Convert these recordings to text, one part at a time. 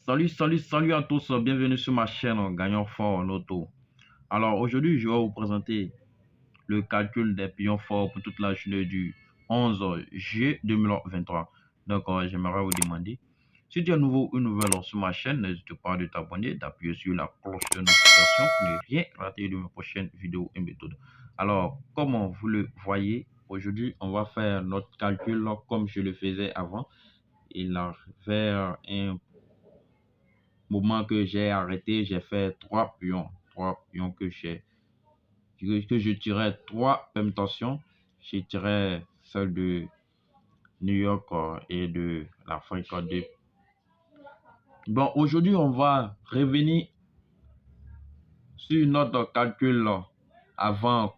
Salut à tous, bienvenue sur ma chaîne Gagnant Fort en Auto. Alors aujourd'hui, je vais vous présenter le calcul des pions forts pour toute la journée du 11 juillet 2023. Donc, j'aimerais vous demander, si tu es nouveau ou nouvelle sur ma chaîne, n'hésite pas de t'abonner, d'appuyer sur la cloche de notification pour ne rien rater de mes prochaines vidéos et méthodes. Alors, comme vous le voyez, aujourd'hui, on va faire notre calcul comme je le faisais avant. Il avait un moment que j'ai arrêté, j'ai fait trois pions que je tirais trois permutations. Je tirais celle de New York et de l'Afrique 2. Bon, aujourd'hui, on va revenir sur notre calcul avant,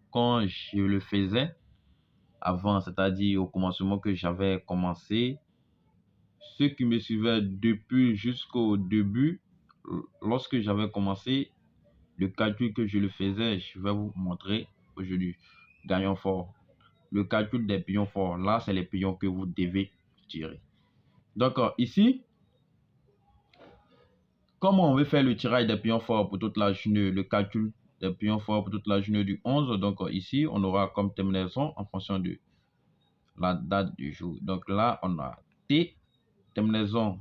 quand je le faisais, avant, c'est-à-dire au commencement que j'avais commencé. Ceux qui me suivaient depuis jusqu'au début, lorsque j'avais commencé, le calcul que je le faisais, je vais vous montrer aujourd'hui. Gagnons fort. Le calcul des pions forts. Là, c'est les pions que vous devez tirer. Donc, ici, comment on veut faire le tirage des pions forts pour toute la journée, le calcul des pions forts pour toute la journée du 11. Donc, ici, on aura comme terminaison en fonction de la date du jour. Donc, là, on a T, terminaison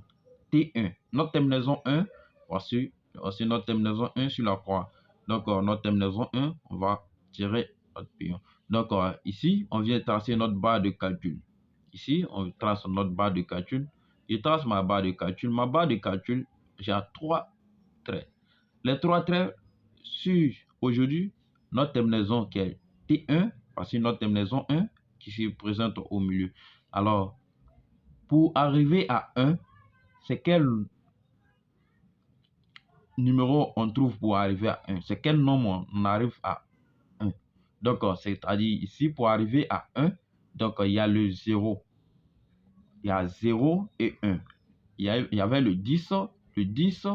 T1. Notre terminaison 1, voici notre terminaison 1 sur la croix. Donc, notre terminaison 1, on va tirer notre pion. Donc, ici, on vient tracer notre barre de calcul. Ici, on trace notre barre de calcul. Je trace ma barre de calcul. Ma barre de calcul, j'ai trois traits. Les trois traits sur aujourd'hui, notre terminaison qui est T1, voici notre terminaison 1 qui se présente au milieu. Alors, pour arriver à 1, c'est quel numéro on trouve pour arriver à 1? C'est quel nombre on arrive à 1? Donc, c'est-à-dire ici, pour arriver à 1, donc il y a le 0. Il y a 0 et 1. Il y avait le 10. Le 10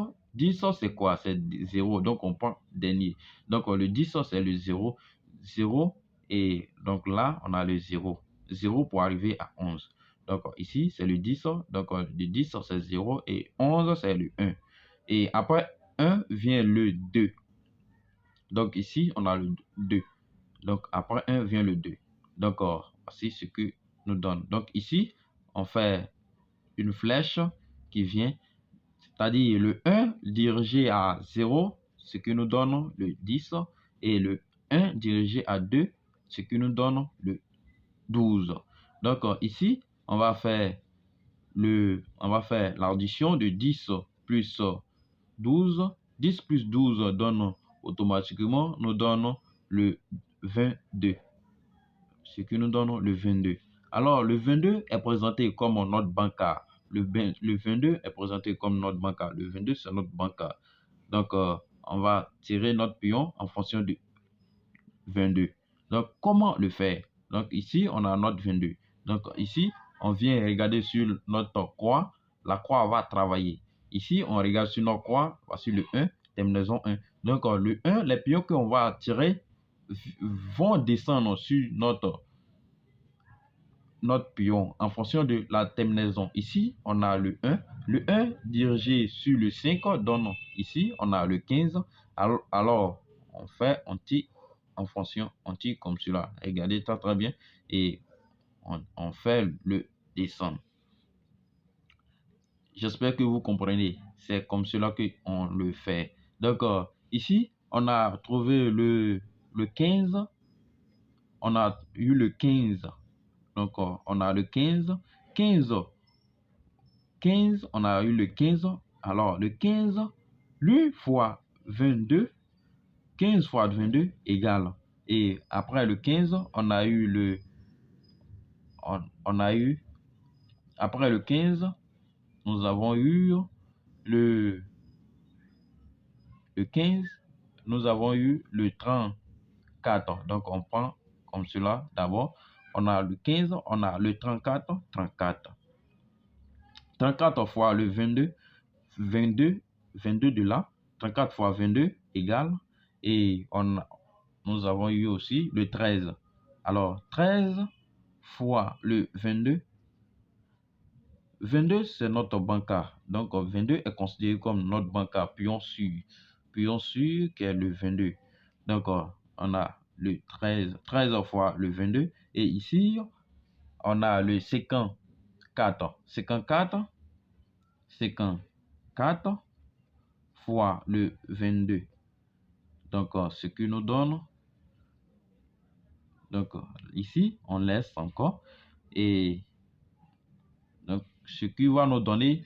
c'est quoi? C'est 0. Donc, on prend dernier. Donc, le 10, c'est le 0. 0. Et donc là, on a le 0. 0 pour arriver à 11. Donc, ici, c'est le 10. Donc, le 10, c'est 0. Et 11, c'est le 1. Et après 1 vient le 2. Donc, ici, on a le 2. Donc, après 1 vient le 2. Donc, voici ce que nous donne. Donc, ici, on fait une flèche qui vient, c'est-à-dire le 1 dirigé à 0, ce qui nous donne le 10, et le 1 dirigé à 2, ce qui nous donne le 12. Donc, ici, on va faire l'addition de 10 plus 12. 10 plus 12 donne automatiquement, nous donne le 22. Ce qui nous donne le 22. Alors, le 22 est présenté comme notre bancaire. Le 22 est présenté comme notre bancaire. Le 22, c'est notre bancaire. Donc, on va tirer notre pion en fonction de 22. Donc, comment le faire? Donc, ici, on a notre 22. Donc, ici, on vient regarder sur notre croix. La croix va travailler. Ici, on regarde sur notre croix. Voici le 1, terminaison 1. Donc, le 1, les pions qu'on va tirer vont descendre sur notre pion en fonction de la terminaison. Ici, on a le 1. Le 1 dirigé sur le 5 donne ici, on a le 15. Alors on tire en fonction, on tire comme cela. Regardez ça très bien. Et on fait le descendre. J'espère que vous comprenez. C'est comme cela qu'on le fait. Donc, ici, on a trouvé le 15. On a eu le 15. Donc, on a le 15. 15, on a eu le 15. Alors, le 15, lui fois 22, 15 fois 22 égale. Et après le 15, on a eu après le 15, nous avons eu le 15, nous avons eu le 34. Donc, on prend comme cela. D'abord, on a le 15, on a le 34, 34. 34 fois le 22, 22 de là. 34 fois 22 égale. Et nous avons eu aussi le 13. Alors, 13 fois le 22, 22, c'est notre banca. Donc, 22 est considéré comme notre banca pion sûr. Pion sûr qui est le 22. Donc, on a le 13 fois le 22. Et ici, on a le 54. 54 fois le 22. Donc, ce qui nous donne, donc ici, on laisse encore. Et donc, ce qui va nous donner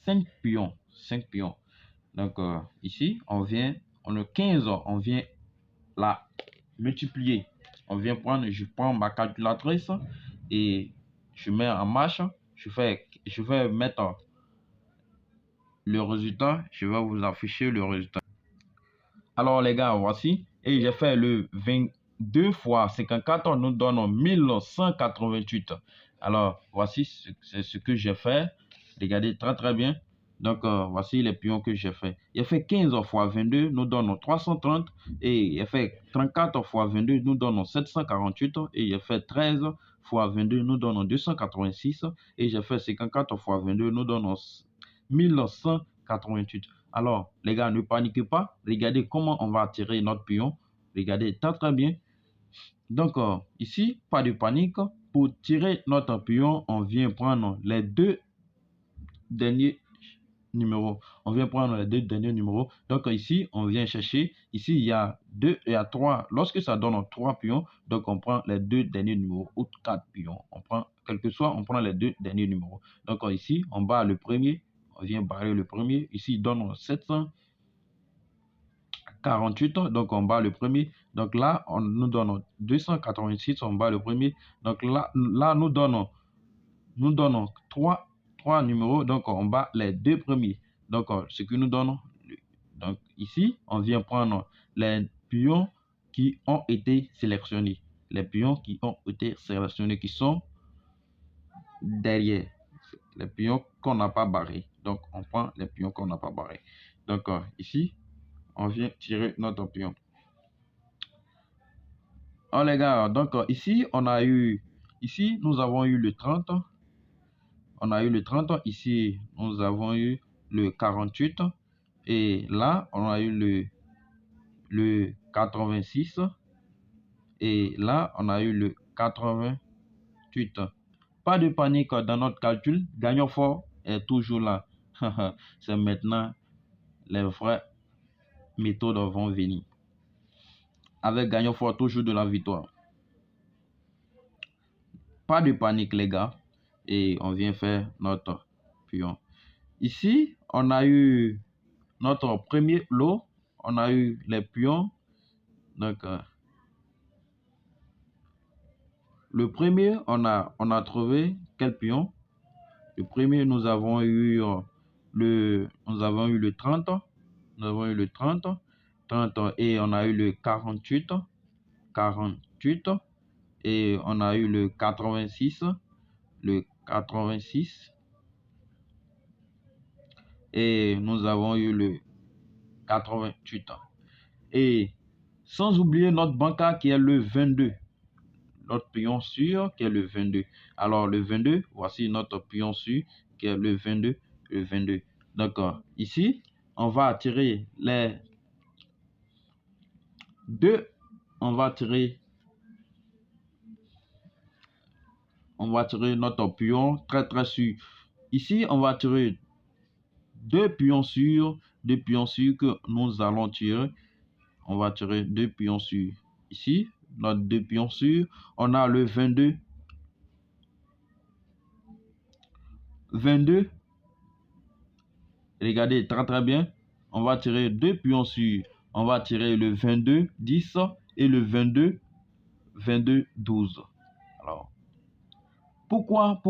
5 pions. 5 pions. Donc, ici, on a 15, on vient la multiplier. Je prends ma calculatrice et je mets en marche. Je vais mettre le résultat. Je vais vous afficher le résultat. Alors, les gars, voici. Et j'ai fait le 22 fois 54, nous donne 1188. Alors, voici ce que j'ai fait. Regardez très très bien. Donc, voici les pions que j'ai fait. Il fait 15 fois 22, nous donnons 330. Et il fait 34 fois 22, nous donnons 748. Et il fait 13 fois 22, nous donnons 286. Et j'ai fait 54 fois 22, nous donnons 1188. Alors, les gars, ne paniquez pas. Regardez comment on va tirer notre pion. Regardez très très bien. Donc, ici, pas de panique. Pour tirer notre pion, on vient prendre les deux derniers numéros. Donc, ici, on vient chercher. Ici, il y a 3. Lorsque ça donne 3 pions, donc on prend les deux derniers numéros ou 4 pions. On prend, quel que soit, on prend les deux derniers numéros. Donc, ici, on barre le premier. On vient barrer le premier. Ici, il donne 748. Donc, on barre le premier. Donc, là, on nous donne 286. On barre le premier. Donc, là nous donnons 3 numéros. Donc, on bat les deux premiers. Donc, ce qui nous donne. Donc, ici, on vient prendre les pions qui ont été sélectionnés. Les pions qui ont été sélectionnés, qui sont derrière. Les pions qu'on n'a pas barrés. Donc, on prend les pions qu'on n'a pas barrés. Donc, ici, on vient tirer notre pion. Oh, les gars, donc, ici, nous avons eu le 30. On a eu le 30. Ici, nous avons eu le 48. Et là, on a eu le 86. Et là, on a eu le 88. Pas de panique dans notre calcul. Gagnant fort est toujours là. C'est maintenant les vraies méthodes vont venir. Avec gagnant fort, toujours de la victoire. Pas de panique, les gars. Et on vient faire notre pion. Ici, on a eu notre premier lot. On a eu les pions. Donc, le premier, on a trouvé quel pion? Le premier, nous avons eu le 30. Nous avons eu le 30 et on a eu le 48. Et on a eu le 86. Et nous avons eu le 88. Et sans oublier notre banca qui est le 22. Notre pion sûr qui est le 22. Alors le 22, voici notre pion sûr qui est le 22. D'accord. Ici, on va tirer les deux. On va tirer notre pion très très sûr. Ici, on va tirer deux pions sûrs que nous allons tirer. On va tirer deux pions sûrs. Ici, notre deux pions sûrs. On a le 22. Regardez très très bien. On va tirer deux pions sûrs. On va tirer le 22, 10 et le 22, 12. Alors, pourquoi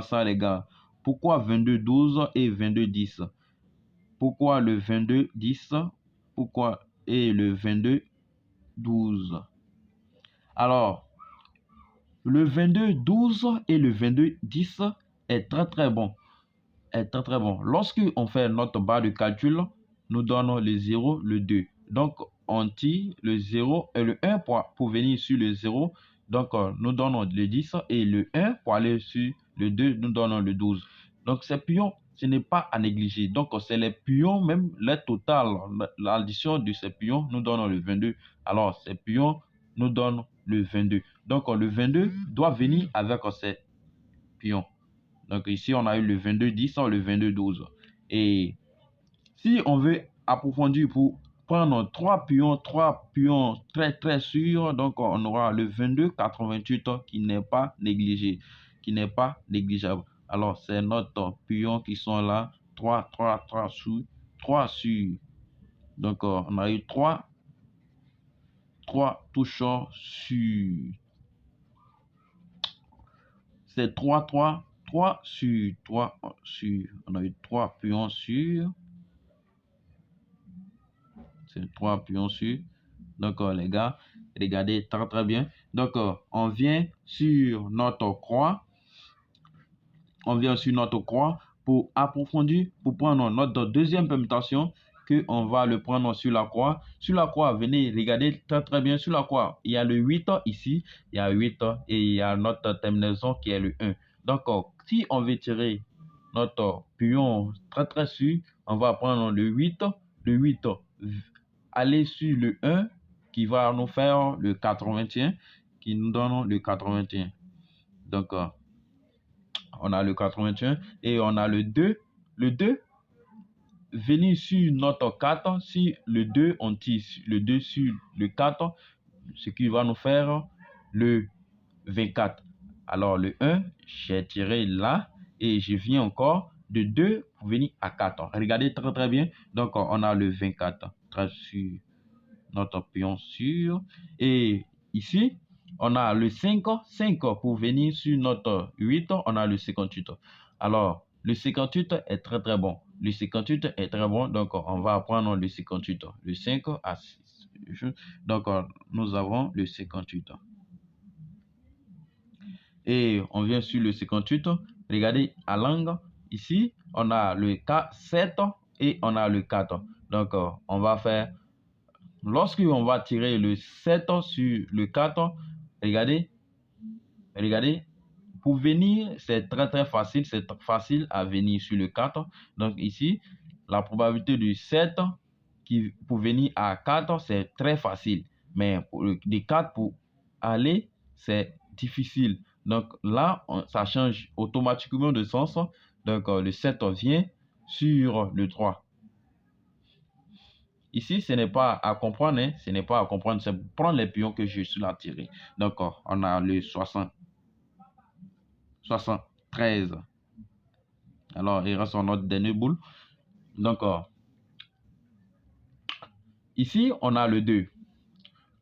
ça, les gars? Pourquoi 22, 12 et 22, 10? Pourquoi le 22, 10? Pourquoi et le 22, 12? Alors, le 22, 12 et le 22, 10 est très très bon. Lorsqu'on fait notre barre de calcul, nous donnons le 0, le 2. Donc, on tire le 0 et le 1 pour venir sur le 0 Donc, nous donnons le 10 et le 1 pour aller sur le 2, nous donnons le 12. Donc, ces pions, ce n'est pas à négliger. Donc, c'est les pions, même les total, l'addition de ces pions, nous donnons le 22. Alors, ces pions nous donnent le 22. Donc, le 22 doit venir avec ces pions. Donc, ici, on a eu le 22 10, le 22 12. Et si on veut approfondir pour prendre trois pions très sûrs, donc on aura le 22 88 qui n'est pas négligé, qui n'est pas négligeable. Alors, c'est notre pion qui sont là, 3 sûrs. Donc, on a eu 3 touchants sûrs. C'est 3 sûrs. On a eu 3 pions sûrs. C'est 3 pions sûrs. Donc, les gars, regardez très bien. Donc, on vient sur notre croix. Pour approfondir, pour prendre notre deuxième permutation, que on va le prendre sur la croix. Sur la croix, venez regarder très bien. Sur la croix, il y a le 8 ici, il y a 8 et il y a notre terminaison qui est le 1. Donc, si on veut tirer notre pion très sûr, on va prendre le 8, aller sur le 1 qui va nous faire le 81, qui nous donne le 81. Donc, on a le 81 et on a le 2. Le 2, venir sur notre 4, si le 2, on tire le 2 sur le 4, ce qui va nous faire le 24. Alors, le 1, j'ai tiré là et je viens encore de 2 pour venir à 4. Regardez très bien. Donc, on a le 24 sur notre pion sûr. Et ici, on a le 5 pour venir sur notre 8, on a le 58. Alors, le 58 est très bon. Le 58 est très bon, donc on va prendre le 58. Le 5 à 6. Donc, nous avons le 58. Et on vient sur le 58. Regardez à l'angle. Ici, on a le 7 et on a le 4. Donc, on va faire... Lorsqu'on va tirer le 7 sur le 4, regardez, pour venir, c'est très facile, à venir sur le 4. Donc ici, la probabilité du 7 pour venir à 4, c'est très facile. Mais pour le 4 pour aller, c'est difficile. Donc là, ça change automatiquement de sens. Donc le 7 vient sur le 3. Ici, ce n'est pas à comprendre, hein? Ce n'est pas à comprendre, c'est prendre les pions que je suis là tiré. Donc, on a le 73. Alors, il reste notre dernier boule. Donc, ici, on a le 2.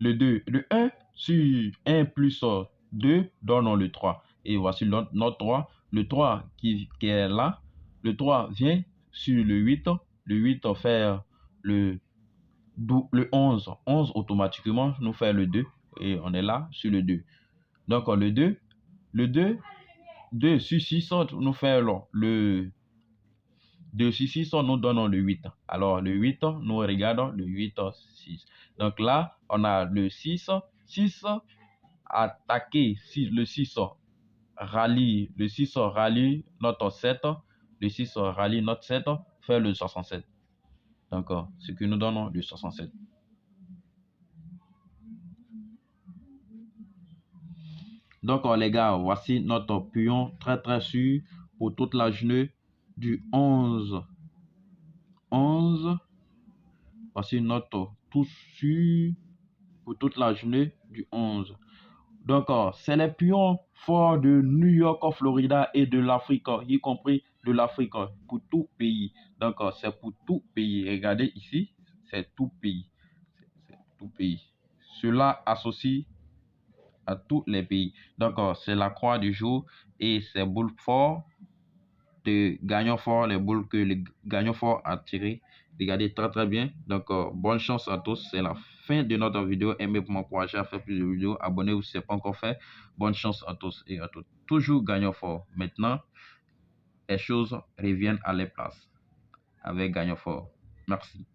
Le 1 sur 1 plus 2 donne le 3. Et voici notre 3. Le 3 qui est là. Le 3 vient sur le 8. Le 8 fait le 11 automatiquement nous fait le 2 et on est là sur le 2. Donc le 2 sur 6 nous fait le 2 sur 6 nous donnons le 8. Alors le 8 nous regardons le 8 6. Donc là on a le 6 attaqué. Si le 6 rallie notre 7, le 6 rallie notre 7 fait le 67. Donc ce que nous donnons le 67. Donc, les gars, voici notre pion très sûr pour toute la journée du 11. Voici notre tout sûr pour toute la journée du 11. Donc, c'est les pions forts de New York, Florida et de l'Afrique, y compris de l'Afrique, pour tout pays. Donc, c'est pour tout pays. Regardez ici, c'est tout pays. C'est tout pays. Cela associe à tous les pays. Donc, c'est la croix du jour et ces boules forts de gagnants forts, les boules que les gagnants forts a tirées. Regardez très bien. Donc, bonne chance à tous. C'est la fin de notre vidéo. Aimez pour m'encourager à faire plus de vidéos. Abonnez-vous si ce n'est pas encore fait. Bonne chance à tous et à toutes. Toujours gagnant fort. Maintenant, les choses reviennent à leur place avec gagnant fort. Merci.